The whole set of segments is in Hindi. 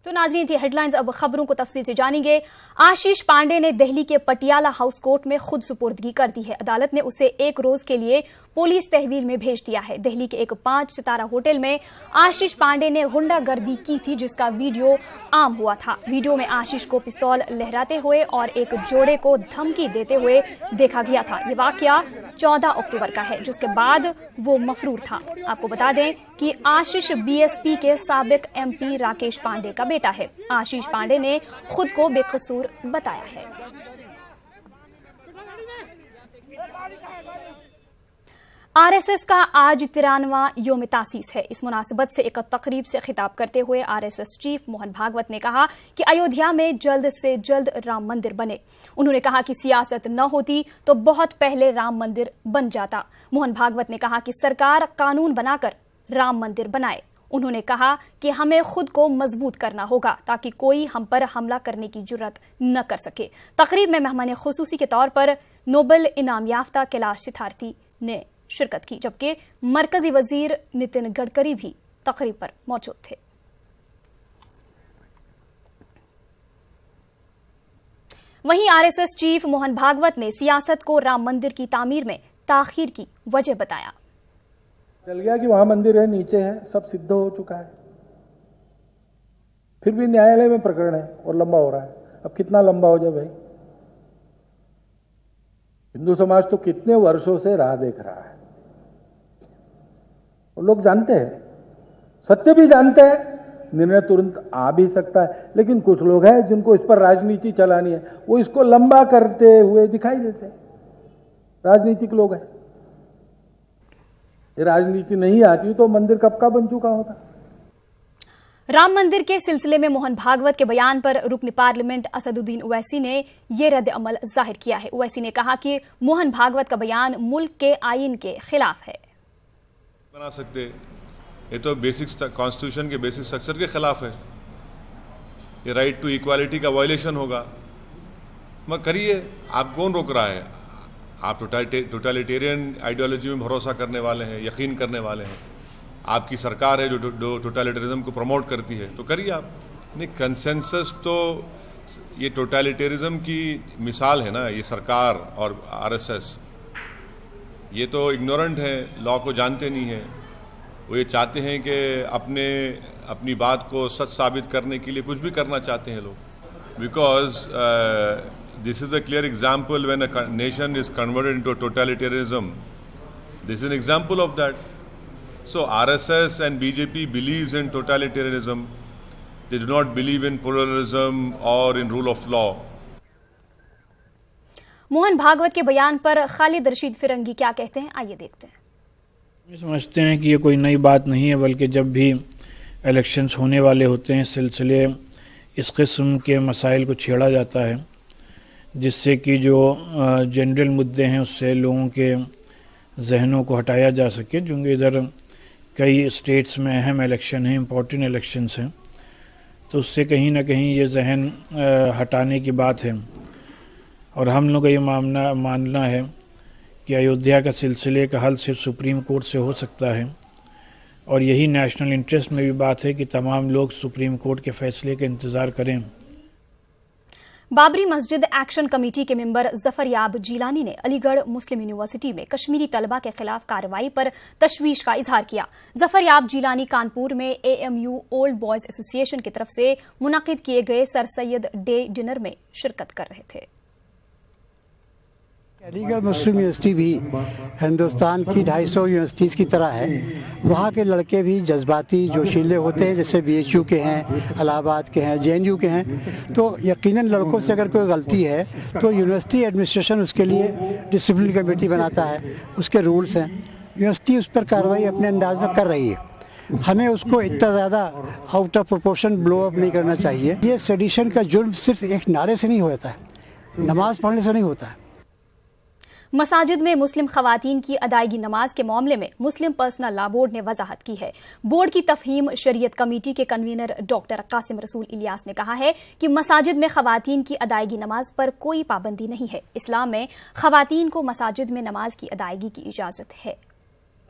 तो नाज़रीन थी हेडलाइंस, अब खबरों को तफसील से जानेंगे। आशीष पांडे ने दिल्ली के पटियाला हाउस कोर्ट में खुद सुपुर्दगी कर दी है। अदालत ने उसे 1 रोज के लिए पुलिस तहवील में भेज दिया है। दिल्ली के एक 5 सितारा होटल में आशीष पांडे ने गुंडागर्दी की थी, जिसका वीडियो आम हुआ था। वीडियो में आशीष को पिस्तौल लहराते हुए और एक जोड़े को धमकी देते हुए देखा गया था। ये वाकया 14 अक्टूबर का है, जिसके बाद वो मफरूर था। आपको बता दें कि आशीष बीएसपी के साबिक एमपी राकेश पांडे का बेटा है। आशीष पांडे ने खुद को बेकसूर बताया है। आरएसएस का आज 93वां योम तासीस है। इस मुनासिबत से एक तकरीब से खिताब करते हुए आरएसएस चीफ मोहन भागवत ने कहा कि अयोध्या में जल्द से जल्द राम मंदिर बने। उन्होंने कहा कि सियासत न होती तो बहुत पहले राम मंदिर बन जाता। मोहन भागवत ने कहा कि सरकार कानून बनाकर राम मंदिर बनाए। उन्होंने कहा कि हमें खुद को मजबूत करना होगा ताकि कोई हम पर हमला करने की जुर्रत न कर सके। तकरीब में मेहमान खुसूसी के तौर पर नोबेल इनाम याफ्ता कैलाश सिथार्थी ने शिरकत की, जबकि मरकजी वजीर नितिन गडकरी भी तकरीब पर मौजूद थे। वहीं आरएसएस चीफ मोहन भागवत ने सियासत को राम मंदिर की तामीर में ताखीर की वजह बताया। चल गया कि वहां मंदिर है, नीचे है, सब सिद्ध हो चुका है, फिर भी न्यायालय में प्रकरण है और लंबा हो रहा है। अब कितना लंबा हो जाए भाई? हिंदू समाज तो कितने वर्षों से राह देख रहा है। और लोग जानते हैं, सत्य भी जानते हैं, निर्णय तुरंत आ भी सकता है, लेकिन कुछ लोग हैं जिनको इस पर राजनीति चलानी है, वो इसको लंबा करते हुए दिखाई देते हैं। राजनीतिक लोग हैं। ये राजनीति नहीं आती तो मंदिर कब का बन चुका होता। राम मंदिर के सिलसिले में मोहन भागवत के बयान पर रुकन पार्लियामेंट असदुद्दीन ओवैसी ने यह रद्द अमल जाहिर किया है। ओवैसी ने कहा कि मोहन भागवत का बयान मुल्क के आईन के खिलाफ है। बना सकते, ये तो बेसिक कॉन्स्टिट्यूशन के बेसिक स्ट्रक्चर के खिलाफ है। ये राइट टू इक्वालिटी का वायलेशन होगा। मगर करिए, आप कौन रोक रहा है? आप टोटलिटेरियन आइडियोलॉजी में भरोसा करने वाले हैं, यकीन करने वाले हैं। आपकी सरकार है जो टोटलिटेरिज्म को प्रमोट करती है, तो करिए आप। नहीं, कंसेंसस तो ये टोटलिटेरिज्म की मिसाल है ना, ये सरकार और आरएसएस। ये तो इग्नोरेंट है, लॉ को जानते नहीं है। वो ये चाहते हैं कि अपनी बात को सच साबित करने के लिए कुछ भी करना चाहते हैं लोग। Because this is a clear example when a nation is converted into totalitarianism. This is an example of that. So RSS and BJP believes in totalitarianism. They do not believe in pluralism or in rule of law. Mohan Bhagwat के बयान पर खालिद रशीद फिरंगी क्या कहते हैं, आइए देखते हैं। समझते हैं कि ये कोई नई बात नहीं है, बल्कि जब भी इलेक्शंस होने वाले होते हैं सिलसिले इस किस्म के मसाइल को छेड़ा जाता है, जिससे कि जो जनरल मुद्दे हैं उससे लोगों के जहनों को हटाया जा सके। क्योंकि इधर कई स्टेट्स में अहम इलेक्शन हैं, इम्पोर्टेंट इलेक्शंस हैं, तो उससे कहीं ना कहीं ये जहन हटाने की बात है। और हम लोग का ये मानना है कि अयोध्या का सिलसिले का हल सिर्फ सुप्रीम कोर्ट से हो सकता है, और यही नेशनल इंटरेस्ट में भी बात है कि तमाम लोग सुप्रीम कोर्ट के फैसले का इंतज़ार करें। बाबरी मस्जिद एक्शन कमेटी के मेंबर जफरयाब जीलानी ने अलीगढ़ मुस्लिम यूनिवर्सिटी में कश्मीरी तलबा के खिलाफ कार्रवाई पर तशवीश का इजहार किया। जफरयाब जीलानी कानपुर में AMU ओल्ड बॉयज एसोसिएशन की तरफ से मुनक्किद किए गए सर सैयद डे डिनर में शिरकत कर रहे थे। अलीगढ़ मुस्लिम यूनिवर्सिटी भी हिंदुस्तान की 250 यूनिवर्सिटीज़ की तरह है। वहाँ के लड़के भी जज्बाती जोशीले होते हैं, जैसे BHU के हैं, इलाहाबाद के हैं, JNU के हैं। तो यकीनन लड़कों से अगर कोई गलती है तो यूनिवर्सिटी एडमिनिस्ट्रेशन उसके लिए डिसिप्लिन कमेटी बनाता है, उसके रूल्स हैं। यूनिवर्सिटी उस पर कार्रवाई अपने अंदाज में कर रही है। हमें उसको इतना ज़्यादा out of proportion blow up नहीं करना चाहिए। ये सेडिशन का जुर्म सिर्फ एक नारे से नहीं होता है, नमाज पढ़ने से नहीं होता है। मसाजिद में मुस्लिम खवातीन की अदायगी नमाज के मामले में मुस्लिम पर्सनल लॉ बोर्ड ने वजाहत की है। बोर्ड की तफहीम शरीयत कमेटी के कन्वीनर डॉक्टर कासिम रसूल इलियास ने कहा है कि मसाजिद में खवातीन की अदायगी नमाज पर कोई पाबंदी नहीं है। इस्लाम में खवातीन को मसाजिद में नमाज की अदायगी की इजाजत है।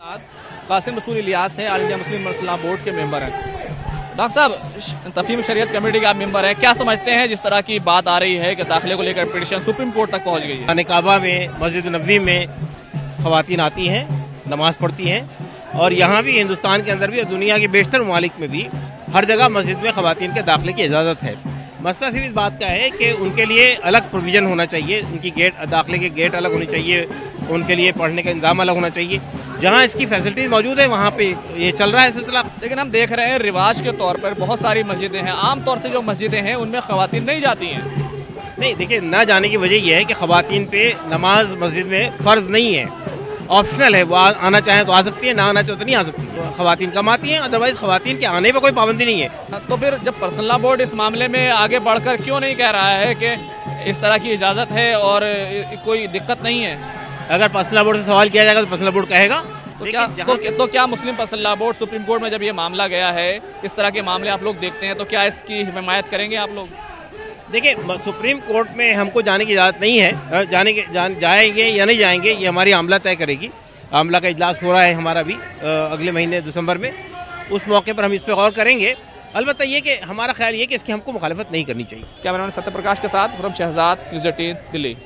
कासिम रसूल इलियास हैं, all India Muslim personal law board के मेंबर हैं। डॉक्टर साहब, तफहीम शरीयत कमेटी के आप मेंबर हैं, क्या समझते हैं जिस तरह की बात आ रही है कि दाखिले को लेकर पिटीशन सुप्रीम कोर्ट तक पहुंच गई है? खाने काबा में, मस्जिद नबवी में खवातीन आती हैं, नमाज पढ़ती हैं, और यहाँ भी हिंदुस्तान के अंदर भी और दुनिया के बेशतर ममालिक में भी हर जगह मस्जिद में खवातीन के दाखिले की इजाज़त है। मसला सिर्फ इस बात का है कि उनके लिए अलग प्रोविजन होना चाहिए, उनकी दाखिले के गेट अलग होनी चाहिए, उनके लिए पढ़ने का इंतजाम अलग होना चाहिए। जहाँ इसकी फैसिलिटीज मौजूद है वहाँ पे ये चल रहा है सिलसिला। लेकिन हम देख रहे हैं रिवाज के तौर पर बहुत सारी मस्जिदें हैं, आमतौर से जो मस्जिदें हैं उनमें खवातीन नहीं जाती हैं। नहीं, देखिए, न जाने की वजह यह है कि खवातीन पे नमाज मस्जिद में फ़र्ज नहीं है, ऑप्शनल है। वो आना चाहे तो आ सकती है, ना आना चाहे तो नहीं आ सकती। खवातीन कम आती हैं, अदरवाइज खवातीन के आने पर कोई पाबंदी नहीं है। तो फिर जब पर्सनल लॉ बोर्ड इस मामले में आगे बढ़कर क्यों नहीं कह रहा है कि इस तरह की इजाज़त है और कोई दिक्कत नहीं है? अगर पर्सनल लॉ बोर्ड से सवाल किया जाएगा तो पर्सनल लॉ बोर्ड कहेगा। तो क्या Muslim personal law board Supreme Court में जब ये मामला गया है, इस तरह के मामले आप लोग देखते हैं, तो क्या इसकी हिमायत करेंगे आप लोग? देखिए, सुप्रीम कोर्ट में हमको जाने की इजाज़त नहीं है। जाएंगे या नहीं जाएंगे ये हमारी आमला तय करेगी। आमला का इजलास हो रहा है हमारा भी अगले महीने दिसंबर में, उस मौके पर हम इस पर गौर करेंगे। अलबत्ता ये कि हमारा ख्याल ये कि इसकी हमको मुखालफत नहीं करनी चाहिए। कैमरामैन सत्य प्रकाश के साथ शहजाद, न्यूज़ 18 दिल्ली।